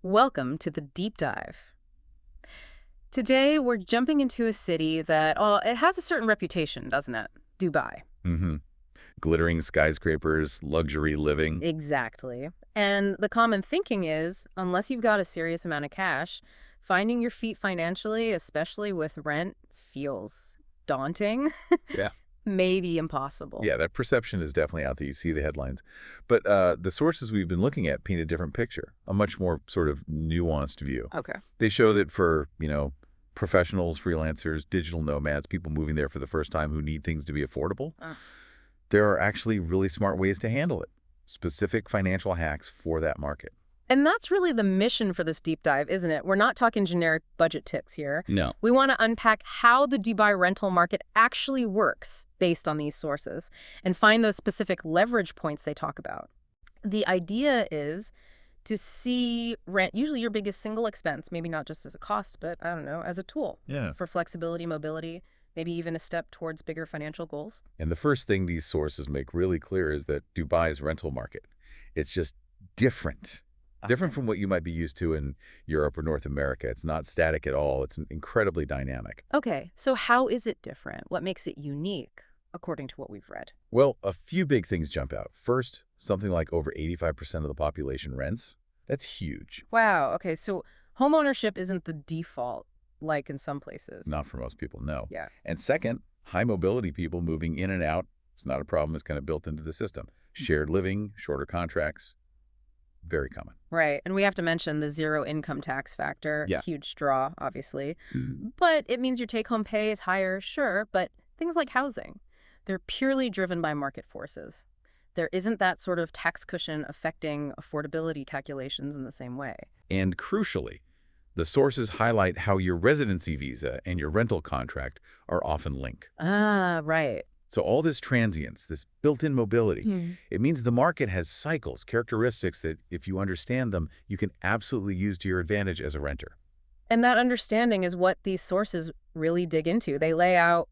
Welcome to the deep dive. Today, we're jumping into a city that, it has a certain reputation, doesn't it? Dubai. Mm-hmm. Glittering skyscrapers, luxury living. Exactly. And the common thinking is, unless you've got a serious amount of cash, finding your feet financially, especially with rent, feels daunting, Yeah. maybe impossible. Yeah, that perception is definitely out there. You see the headlines. But the sources we've been looking at paint a different picture, a much more sort of nuanced view. Okay. They show that for, professionals, freelancers, digital nomads, people moving there for the first time who need things to be affordable, there are actually really smart ways to handle it. Specific financial hacks for that market. And that's really the mission for this deep dive, isn't it? We're not talking generic budget tips here. No. We want to unpack how the Dubai rental market actually works based on these sources and find those specific leverage points they talk about. The idea is to see rent, usually your biggest single expense, maybe not just as a cost, but I don't know, as a tool for flexibility, mobility, maybe even a step towards bigger financial goals. And the first thing these sources make really clear is that Dubai's rental market, it's just different. Different from what you might be used to in Europe or North America. It's not static at all. It's incredibly dynamic. Okay, so how is it different? What makes it unique, according to what we've read? Well, a few big things jump out. First, something like over 85% of the population rents. That's huge. Wow, okay, so homeownership isn't the default, like in some places. Not for most people, no. Yeah. And second, high mobility people moving in and out. It's not a problem. It's kind of built into the system. Shared living, shorter contracts, very common. Right, and we have to mention the zero income tax factor, Yeah. huge draw, obviously. But it means your take-home pay is higher, sure, but things like housing, they're purely driven by market forces. There isn't that sort of tax cushion affecting affordability calculations in the same way. And crucially, the sources highlight how your residency visa and your rental contract are often linked. Ah, right. So all this transience, this built-in mobility, it means the market has cycles, characteristics that if you understand them, you can absolutely use to your advantage as a renter. And that understanding is what these sources really dig into. They lay out,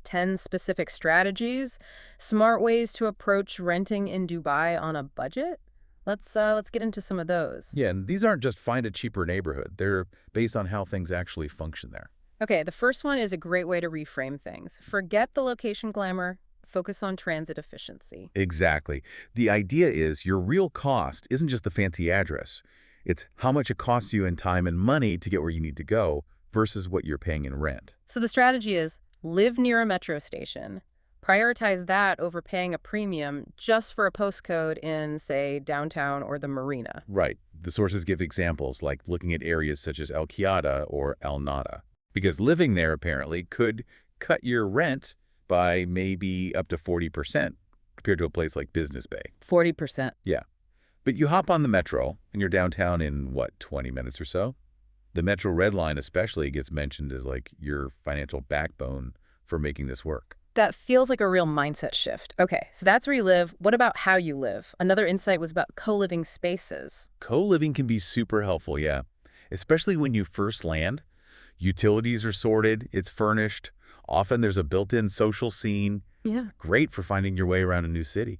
10 specific strategies, smart ways to approach renting in Dubai on a budget? Let's get into some of those. Yeah, and these aren't just find a cheaper neighborhood. They're based on how things actually function there. Okay, the first one is a great way to reframe things. Forget the location glamour, focus on transit efficiency. Exactly. The idea is your real cost isn't just the fancy address. It's how much it costs you in time and money to get where you need to go versus what you're paying in rent. So the strategy is live near a metro station. Prioritize that over paying a premium just for a postcode in, say, downtown or the marina. Right. The sources give examples like looking at areas such as Al Qiada or Al Nada, because living there apparently could cut your rent by maybe up to 40% compared to a place like Business Bay. 40%. Yeah. But you hop on the metro and you're downtown in, 20 minutes or so? The Metro Red Line especially gets mentioned as like your financial backbone for making this work. That feels like a real mindset shift. Okay, so that's where you live. What about how you live? Another insight was about co-living spaces. Co-living can be super helpful, yeah. Especially when you first land. Utilities are sorted, it's furnished. Often there's a built-in social scene. Yeah. Great for finding your way around a new city.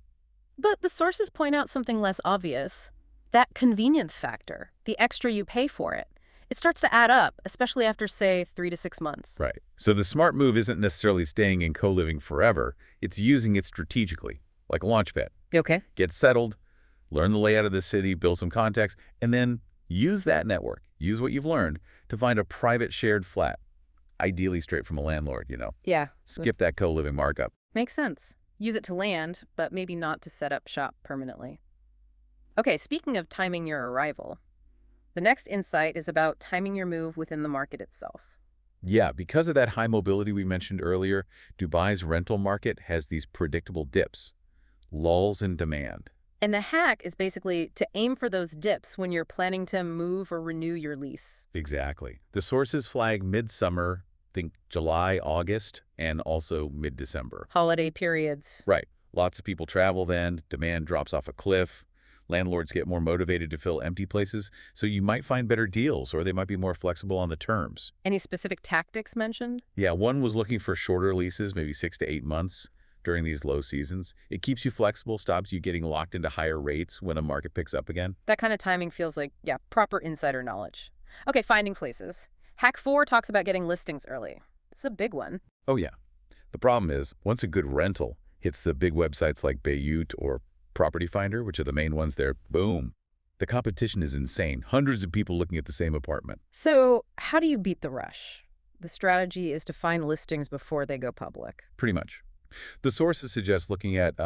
But the sources point out something less obvious. That convenience factor, the extra you pay for it. It starts to add up, especially after, say, 3 to 6 months. Right. So the smart move isn't necessarily staying in co-living forever. It's using it strategically, like a launchpad. Okay. Get settled, learn the layout of the city, build some contacts, and then use that network, use what you've learned to find a private shared flat, ideally straight from a landlord, Yeah. Skip that co-living markup. Makes sense. Use it to land, but maybe not to set up shop permanently. Okay, speaking of timing your arrival, the next insight is about timing your move within the market itself. Yeah, because of that high mobility we mentioned earlier, Dubai's rental market has these predictable dips, lulls in demand. And the hack is basically to aim for those dips when you're planning to move or renew your lease. Exactly. The sources flag midsummer, think July, August, and also mid-December. Holiday periods. Right. Lots of people travel then, demand drops off a cliff. Landlords get more motivated to fill empty places, so you might find better deals or they might be more flexible on the terms. Any specific tactics mentioned? Yeah, one was looking for shorter leases, maybe 6 to 8 months. during these low seasons. It keeps you flexible, stops you getting locked into higher rates when a market picks up again. That kind of timing feels like, yeah, proper insider knowledge. Okay, finding places. Hack 4 talks about getting listings early. It's a big one. Oh yeah. The problem is, once a good rental hits the big websites like Bayut or Property Finder, which are the main ones there, boom. The competition is insane. Hundreds of people looking at the same apartment. So how do you beat the rush? The strategy is to find listings before they go public. Pretty much. The sources suggest looking at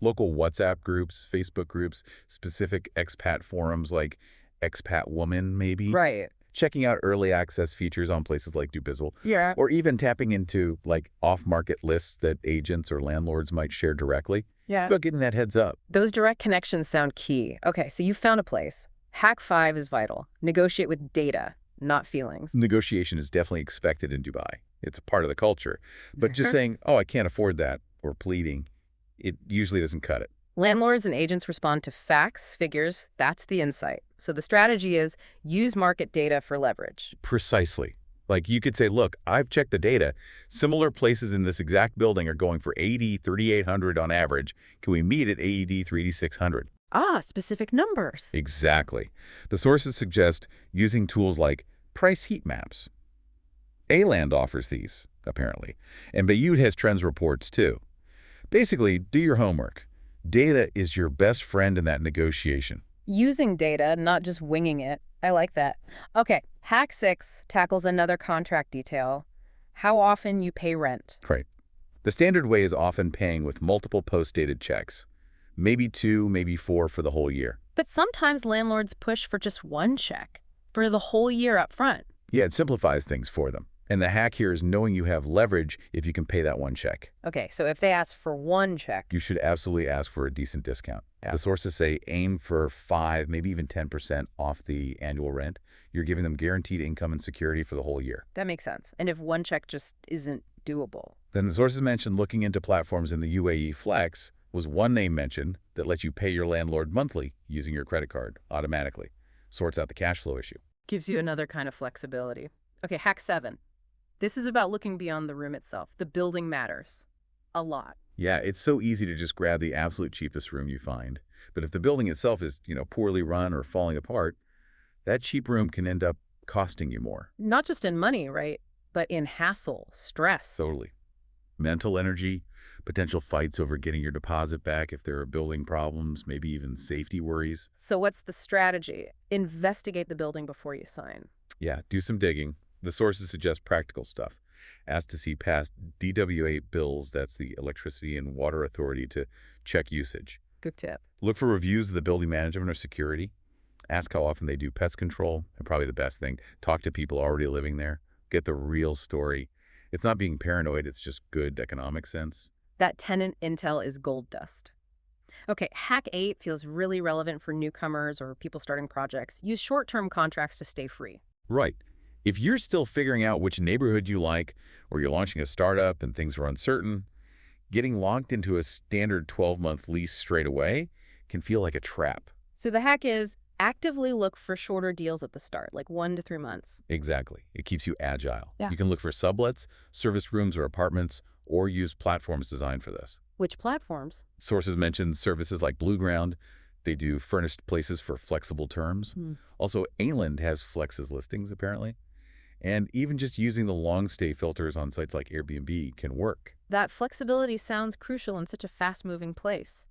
local WhatsApp groups, Facebook groups, specific expat forums like Expat Woman, maybe. Right. Checking out early access features on places like Dubizzle. Yeah. Or even tapping into like off-market lists that agents or landlords might share directly. Yeah. It's about getting that heads up. Those direct connections sound key. Okay, so you found a place. Hack 5 is vital. Negotiate with data, not feelings. Negotiation is definitely expected in Dubai. It's a part of the culture. But just saying, oh, I can't afford that, or pleading, it usually doesn't cut it. Landlords and agents respond to facts, figures. That's the insight. So the strategy is use market data for leverage. Precisely. Like you could say, look, I've checked the data. Similar places in this exact building are going for AED 3,800 on average. Can we meet at AED 3,600? Ah, specific numbers. Exactly. The sources suggest using tools like price heat maps. A-Land offers these, apparently. And Bayut has trends reports, too. Basically, do your homework. Data is your best friend in that negotiation. Using data, not just winging it. I like that. Okay, Hack 6 tackles another contract detail. How often you pay rent. Right. The standard way is often paying with multiple post-dated checks. Maybe 2, maybe 4 for the whole year. But sometimes landlords push for just one check for the whole year up front. Yeah, it simplifies things for them. And the hack here is knowing you have leverage if you can pay that one check. Okay, so if they ask for one check, You should absolutely ask for a decent discount. Yeah. The sources say aim for 5, maybe even 10% off the annual rent. You're giving them guaranteed income and security for the whole year. that makes sense. And if one check just isn't doable. Then the sources mentioned looking into platforms in the UAE Flex was one name mentioned that lets you pay your landlord monthly using your credit card automatically. Sorts out the cash flow issue. Gives you another kind of flexibility. Okay, Hack 7. This is about looking beyond the room itself. The building matters. A lot. Yeah, it's so easy to just grab the absolute cheapest room you find. But if the building itself is, poorly run or falling apart, that cheap room can end up costing you more. Not just in money, right? But in hassle, stress. Totally. Mental energy, potential fights over getting your deposit back if there are building problems, maybe even safety worries. So what's the strategy? Investigate the building before you sign. Yeah, do some digging. The sources suggest practical stuff. Ask to see past DEWA bills, that's the Electricity and Water Authority, to check usage. Good tip. Look for reviews of the building management or security. Ask how often they do pest control, and probably the best thing, talk to people already living there. Get the real story. It's not being paranoid, it's just good economic sense. That tenant intel is gold dust. Okay, Hack 8 feels really relevant for newcomers or people starting projects. Use short-term contracts to stay free. Right. If you're still figuring out which neighborhood you like, or you're launching a startup and things are uncertain, getting locked into a standard 12-month lease straight away can feel like a trap. So the hack is actively look for shorter deals at the start, like 1 to 3 months. Exactly. It keeps you agile. Yeah. You can look for sublets, service rooms or apartments, or use platforms designed for this. Which platforms? Sources mention services like Blueground. They do furnished places for flexible terms. Also, A-Land has flexes listings, apparently. And even just using the long stay filters on sites like Airbnb can work. That flexibility sounds crucial in such a fast-moving place.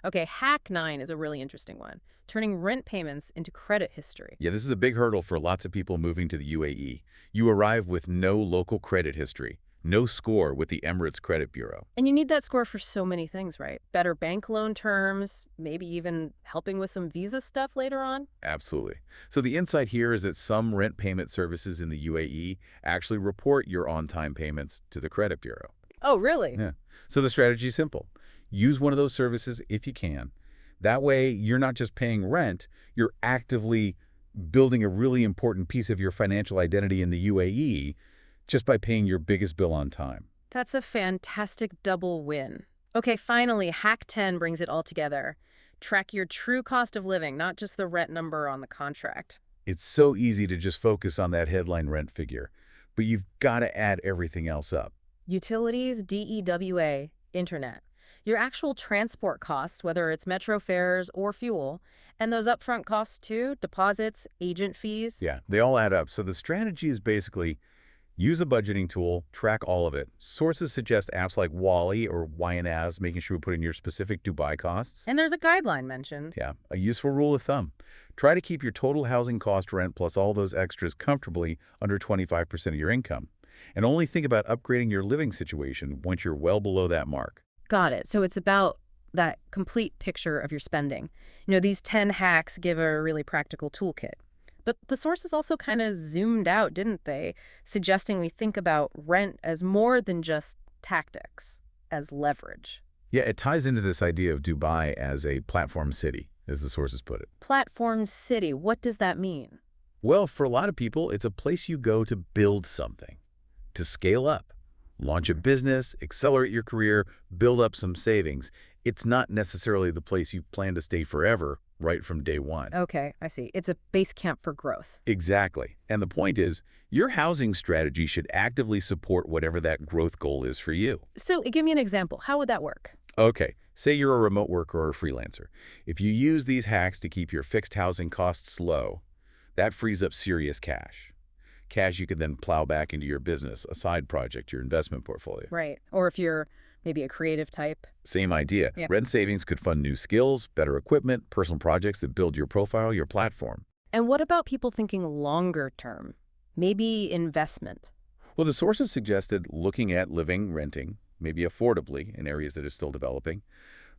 Okay, Hack 9 is a really interesting one. Turning rent payments into credit history. Yeah, this is a big hurdle for lots of people moving to the UAE. You arrive with no local credit history, no score with the Emirates Credit Bureau. And you need that score for so many things, right? Better bank loan terms, maybe even helping with some visa stuff later on. Absolutely. So the insight here is that some rent payment services in the UAE actually report your on-time payments to the credit bureau. Oh, really? Yeah. So the strategy is simple. Use one of those services if you can. That way, you're not just paying rent, you're actively building a really important piece of your financial identity in the UAE just by paying your biggest bill on time. That's a fantastic double win. Okay, finally, Hack 10 brings it all together. Track your true cost of living, not just the rent number on the contract. It's so easy to just focus on that headline rent figure, but you've got to add everything else up. Utilities, DEWA, internet, your actual transport costs, whether it's metro fares or fuel, and those upfront costs too, deposits, agent fees. Yeah, they all add up. So the strategy is basically use a budgeting tool, track all of it. Sources suggest apps like Wally or YNAS, making sure we put in your specific Dubai costs. And there's a guideline mentioned. Yeah, a useful rule of thumb. Try to keep your total housing cost rent plus all those extras comfortably under 25% of your income. And only think about upgrading your living situation once you're well below that mark. Got it. So it's about that complete picture of your spending. These 10 hacks give a really practical toolkit. But the sources also kind of zoomed out, didn't they? Suggesting we think about rent as more than just tactics, as leverage. Yeah, it ties into this idea of Dubai as a platform city, as the sources put it. Platform city, what does that mean? Well, for a lot of people, it's a place you go to build something, to scale up, launch a business, accelerate your career, build up some savings. It's not necessarily the place you plan to stay forever right from day one. Okay, I see. It's a base camp for growth. Exactly. And the point is, your housing strategy should actively support whatever that growth goal is for you. So give me an example. How would that work? Okay, say you're a remote worker or a freelancer. If you use these hacks to keep your fixed housing costs low, that frees up serious cash. Cash you can then plow back into your business, a side project, your investment portfolio. Right. Or if you're maybe a creative type. Same idea. Yeah. Rent savings could fund new skills, better equipment, personal projects that build your profile, your platform. And what about people thinking longer term? Maybe investment. Well, the sources suggested looking at living, renting, maybe affordably in areas that are still developing.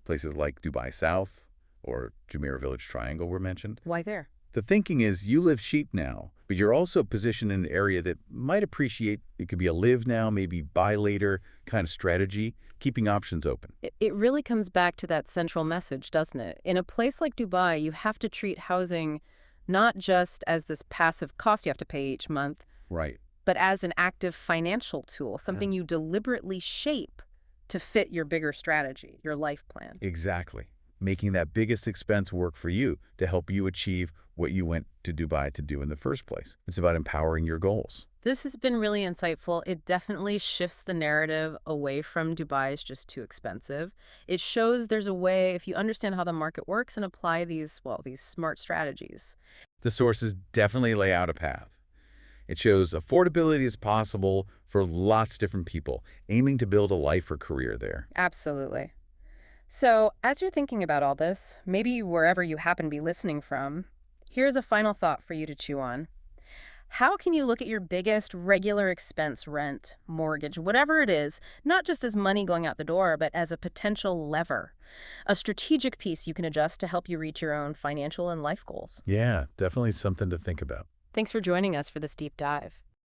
Places like Dubai South or Jumeirah Village Triangle were mentioned. Why there? The thinking is you live cheap now, but you're also positioned in an area that might appreciate, it could be a live now, maybe buy later kind of strategy, keeping options open. It really comes back to that central message, doesn't it? In a place like Dubai, you have to treat housing not just as this passive cost you have to pay each month, Right. but as an active financial tool, something you deliberately shape to fit your bigger strategy, your life plan. Exactly. Making that biggest expense work for you to help you achieve what you went to Dubai to do in the first place. It's about empowering your goals. This has been really insightful. It definitely shifts the narrative away from Dubai is just too expensive. It shows there's a way, if you understand how the market works and apply these smart strategies. The sources definitely lay out a path. It shows affordability is possible for lots of different people aiming to build a life or career there. Absolutely. So as you're thinking about all this, maybe wherever you happen to be listening from, here's a final thought for you to chew on. How can you look at your biggest regular expense, rent, mortgage, whatever it is, not just as money going out the door, but as a potential lever, a strategic piece you can adjust to help you reach your own financial and life goals? Yeah, definitely something to think about. Thanks for joining us for this deep dive.